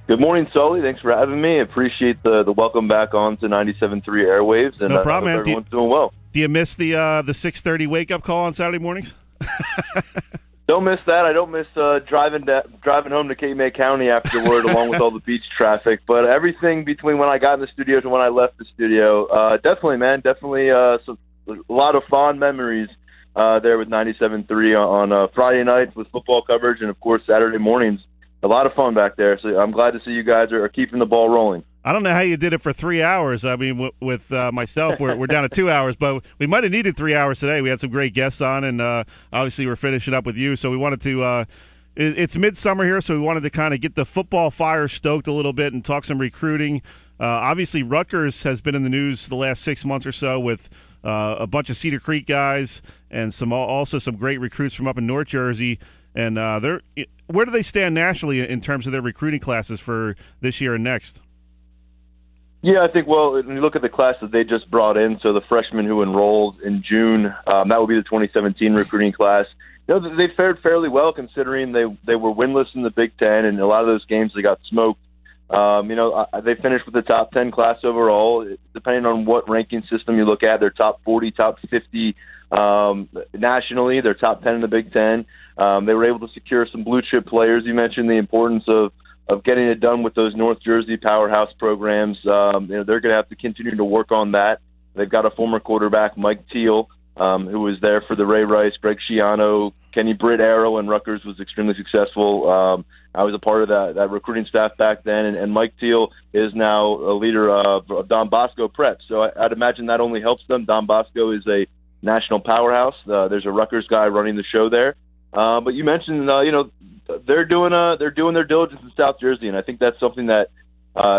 Good morning, Sully. Thanks for having me. Appreciate the welcome back on to 97.3 Airwaves. And no problem, man. Everyone's doing well. Do you miss the 6:30 wake-up call on Saturday mornings? Don't miss that. I don't miss driving home to Cape May County afterward, along with all the beach traffic. But everything between when I got in the studio to when I left the studio, definitely, man. Definitely a lot of fond memories there with 97.3 on Friday nights with football coverage and, of course, Saturday mornings. A lot of fun back there, so I'm glad to see you guys are keeping the ball rolling. I don't know how you did it for 3 hours. I mean, with myself, we're down to 2 hours, but we might have needed 3 hours today. We had some great guests on, and obviously we're finishing up with you. So we wanted to it's midsummer here, so we wanted to kind of get the football fire stoked a little bit and talk some recruiting. Obviously, Rutgers has been in the news the last 6 months or so with a bunch of Cedar Creek guys and also some great recruits from up in North Jersey. And where do they stand nationally in terms of their recruiting classes for this year and next? Yeah, I think, well, when you look at the class that they just brought in, so the freshmen who enrolled in June, that would be the 2017 recruiting class. You know, they fared fairly well considering they were winless in the Big Ten, and a lot of those games they got smoked. They finished with the top 10 class overall. Depending on what ranking system you look at, they're top 40, top 50 nationally. They're top 10 in the Big Ten. They were able to secure some blue-chip players. You mentioned the importance of getting it done with those North Jersey powerhouse programs. They're going to have to continue to work on that. They've got a former quarterback, Mike Teal, who was there for the Ray Rice, Greg Schiano, Kenny Britt Arrow, and Rutgers was extremely successful. I was a part of that recruiting staff back then, and Mike Teal is now a leader of Don Bosco Prep. So I'd imagine that only helps them. Don Bosco is a national powerhouse. There's a Rutgers guy running the show there. But you mentioned, they're doing their diligence in South Jersey, and I think that's something that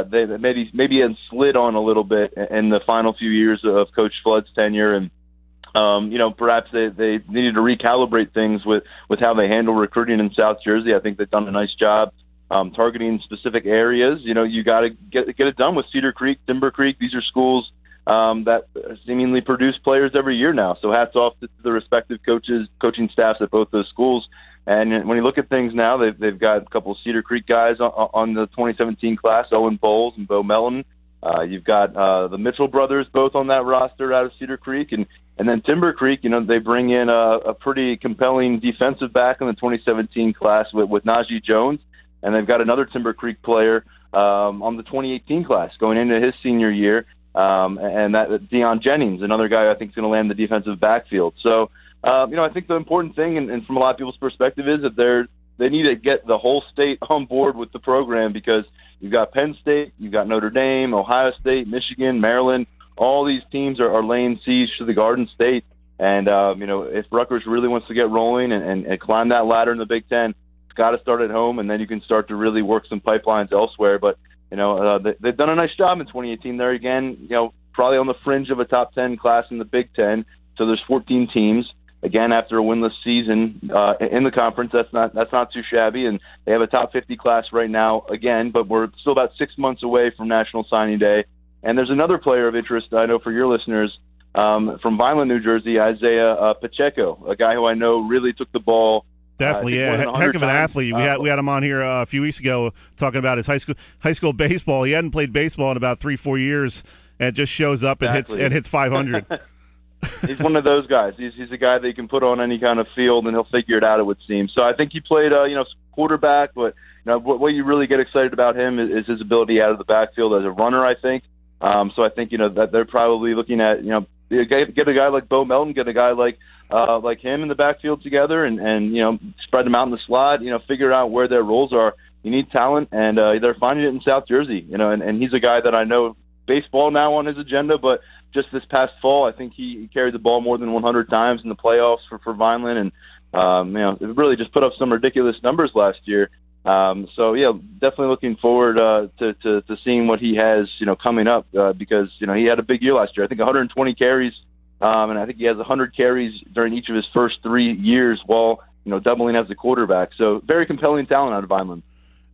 they maybe had slid on a little bit in the final few years of Coach Flood's tenure, and perhaps they needed to recalibrate things with how they handle recruiting in South Jersey. I think they've done a nice job targeting specific areas. You got to get it done with Cedar Creek, Timber Creek. These are schools that seemingly produce players every year now. So hats off to the respective coaching staffs at both those schools. And when you look at things now, they've got a couple of Cedar Creek guys on the 2017 class, Owen Bowles and Bo Melton. You've got the Mitchell brothers both on that roster out of Cedar Creek. And then Timber Creek, they bring in a pretty compelling defensive back in the 2017 class with Najee Jones. And they've got another Timber Creek player on the 2018 class going into his senior year. And that Deion Jennings, another guy I think is going to land the defensive backfield. So, I think the important thing, and from a lot of people's perspective, is that they need to get the whole state on board with the program, because you've got Penn State, you've got Notre Dame, Ohio State, Michigan, Maryland. All these teams are laying siege to the Garden State. And, if Rutgers really wants to get rolling and climb that ladder in the Big Ten, it's got to start at home, and then you can start to really work some pipelines elsewhere. But they've done a nice job in 2018 there again, probably on the fringe of a top 10 class in the Big Ten. So there's 14 teams. Again, after a winless season in the conference, that's not too shabby. And they have a top 50 class right now again, but we're still about 6 months away from National Signing Day. And there's another player of interest, I know for your listeners, from Vineland, New Jersey, Isaiah Pacheco, a guy who I know really took the ball. Definitely, yeah. Heck of an athlete. We had him on here a few weeks ago talking about his high school baseball. He hadn't played baseball in about 3-4 years, and just shows up and hits 500. He's one of those guys. He's a guy that you can put on any kind of field, and he'll figure it out, it would seem. So I think he played, quarterback, but what you really get excited about him is his ability out of the backfield as a runner, I think. So I think, that they're probably looking at, get a guy like Bo Melton, get a guy like him in the backfield together, and spread them out in the slot, figure out where their roles are. You need talent, and they're finding it in South Jersey, and he's a guy that I know baseball now on his agenda, but just this past fall, I think he carried the ball more than 100 times in the playoffs for Vineland, and it really just put up some ridiculous numbers last year. So yeah, definitely looking forward to seeing what he has coming up, because he had a big year last year. I think 120 carries, and I think he has 100 carries during each of his first 3 years while doubling as a quarterback. So very compelling talent out of Vineland.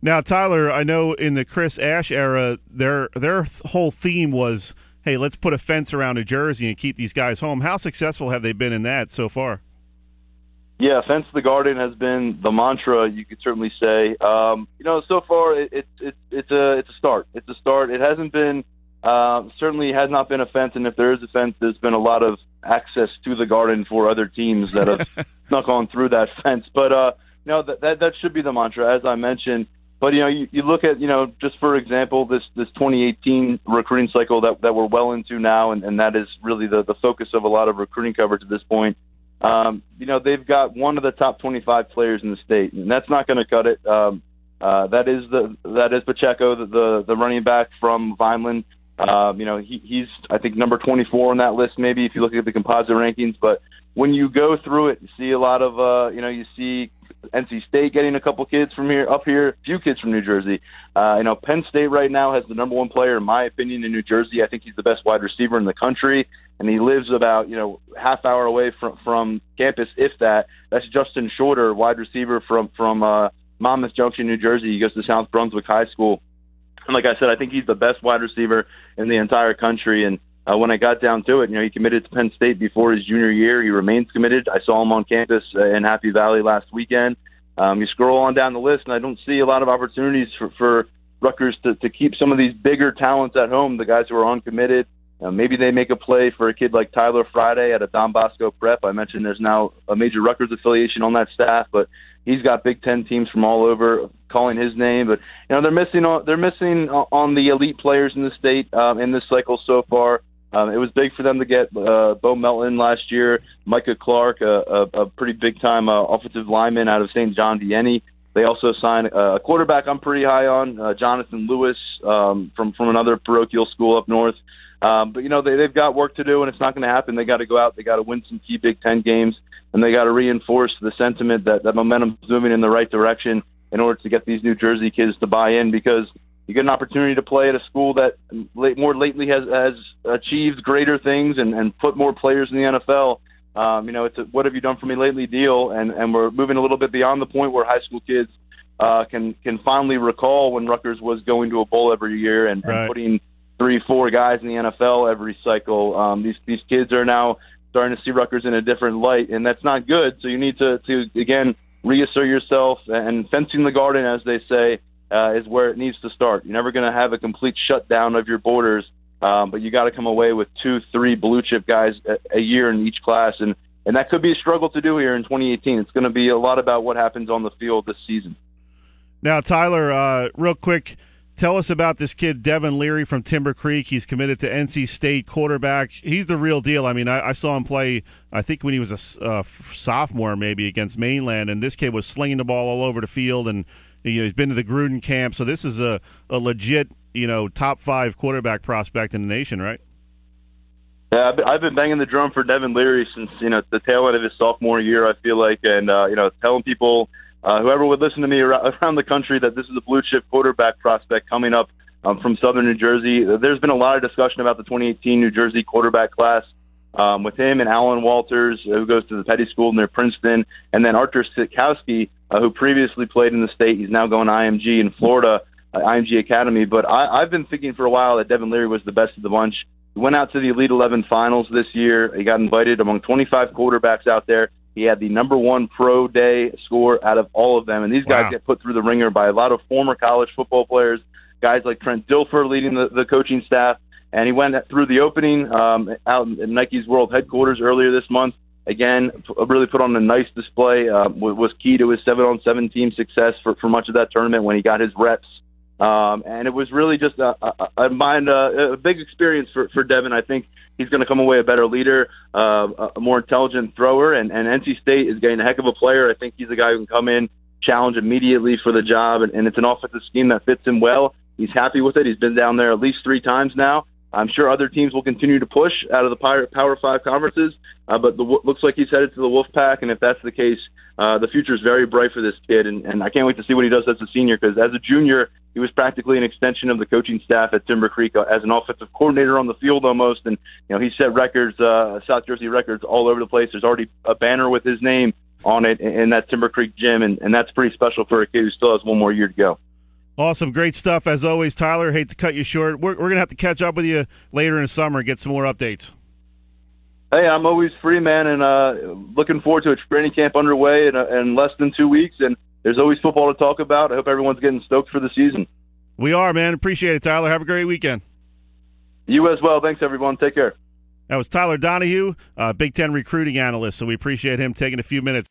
Now, Tyler, I know in the Chris Ash era, their whole theme was, hey, let's put a fence around New Jersey and keep these guys home. How successful have they been in that so far? Yeah, Fence the Garden has been the mantra, you could certainly say. So far it's a start. It's a start. It hasn't been certainly has not been a fence, and if there is a fence, there's been a lot of access to the Garden for other teams that have snuck on through that fence. But that should be the mantra, as I mentioned. But you look at just for example this 2018 recruiting cycle that we're well into now, and that is really the focus of a lot of recruiting coverage at this point. They've got one of the top 25 players in the state, and that's not going to cut it. That is Pacheco, the running back from Vineland. He's I think number 24 on that list, maybe if you look at the composite rankings. But when you go through it, you see a lot of you see NC State getting a couple kids from a few kids from New Jersey. Penn State right now has the number one player, in my opinion, in New Jersey. I think he's the best wide receiver in the country, and he lives about half hour away from campus, if that. That's Justin Shorter, wide receiver from Monmouth Junction, New Jersey. He goes to South Brunswick High School, and like I said, I think he's the best wide receiver in the entire country. And when I got down to it, he committed to Penn State before his junior year. He remains committed. I saw him on campus in Happy Valley last weekend. You scroll on down the list, and I don't see a lot of opportunities for Rutgers to keep some of these bigger talents at home, the guys who are uncommitted. Maybe they make a play for a kid like Tyler Friday at a Don Bosco Prep. I mentioned there's now a major Rutgers affiliation on that staff, but he's got Big Ten teams from all over calling his name. But they're missing on the elite players in the state in this cycle so far. It was big for them to get Bo Melton last year, Micah Clark, a pretty big-time offensive lineman out of St. John Vianney. They also signed a quarterback I'm pretty high on, Jonathan Lewis from another parochial school up north. But they've got work to do, and it's not going to happen. They got to go out, they got to win some key Big Ten games, and they got to reinforce the sentiment that momentum is moving in the right direction in order to get these New Jersey kids to buy in, because you get an opportunity to play at a school that more lately has achieved greater things and put more players in the NFL. It's a what have you done for me lately deal, and we're moving a little bit beyond the point where high school kids can finally recall when Rutgers was going to a bowl every year and putting 3-4 guys in the NFL every cycle. These kids are now starting to see Rutgers in a different light, and that's not good. So you need to again reassert yourself, and fencing the garden, as they say, is where it needs to start. You're never going to have a complete shutdown of your borders, but you got to come away with 2-3 blue chip guys a year in each class, and that could be a struggle to do here in 2018. It's going to be a lot about what happens on the field this season. Now, Tyler, real quick, tell us about this kid, Devin Leary from Timber Creek. He's committed to NC State, quarterback. He's the real deal. I mean, I saw him play, I think when he was a sophomore maybe, against Mainland, and this kid was slinging the ball all over the field, and he's been to the Gruden camp. So this is a legit, top 5 quarterback prospect in the nation, right? Yeah, I've been banging the drum for Devin Leary since, the tail end of his sophomore year, I feel like, and, telling people, whoever would listen to me around the country, that this is a blue-chip quarterback prospect coming up from Southern New Jersey. There's been a lot of discussion about the 2018 New Jersey quarterback class with him and Alan Walters, who goes to the Petty School near Princeton, and then Artur Sitkowski, who previously played in the state. He's now going to IMG in Florida, IMG Academy. But I've been thinking for a while that Devin Leary was the best of the bunch. He went out to the Elite 11 finals this year. He got invited among 25 quarterbacks out there. He had the number 1 pro day score out of all of them. And these guys get put through the ringer by a lot of former college football players, guys like Trent Dilfer leading the coaching staff. And he went through the opening out in Nike's World Headquarters earlier this month. Again, really put on a nice display, was key to his 7-on-7 team success for much of that tournament when he got his reps. And it was really just a big experience for Devin. I think he's going to come away a better leader, a more intelligent thrower, and NC State is getting a heck of a player. I think he's a guy who can come in, challenge immediately for the job, and it's an offensive scheme that fits him well. He's happy with it. He's been down there at least 3 times now. I'm sure other teams will continue to push out of the Power 5 conferences, but looks like he's headed to the Wolfpack, and if that's the case, the future is very bright for this kid, and I can't wait to see what he does as a senior, because as a junior, he was practically an extension of the coaching staff at Timber Creek as an offensive coordinator on the field almost, and he set records, South Jersey records all over the place. There's already a banner with his name on it in that Timber Creek gym, and that's pretty special for a kid who still has 1 more year to go. Awesome. Great stuff, as always, Tyler. Hate to cut you short. We're going to have to catch up with you later in the summer and get some more updates. Hey, I'm always free, man, and looking forward to a training camp underway in less than 2 weeks, and there's always football to talk about. I hope everyone's getting stoked for the season. We are, man. Appreciate it, Tyler. Have a great weekend. You as well. Thanks, everyone. Take care. That was Tyler DOnohue, Big Ten recruiting analyst, so we appreciate him taking a few minutes.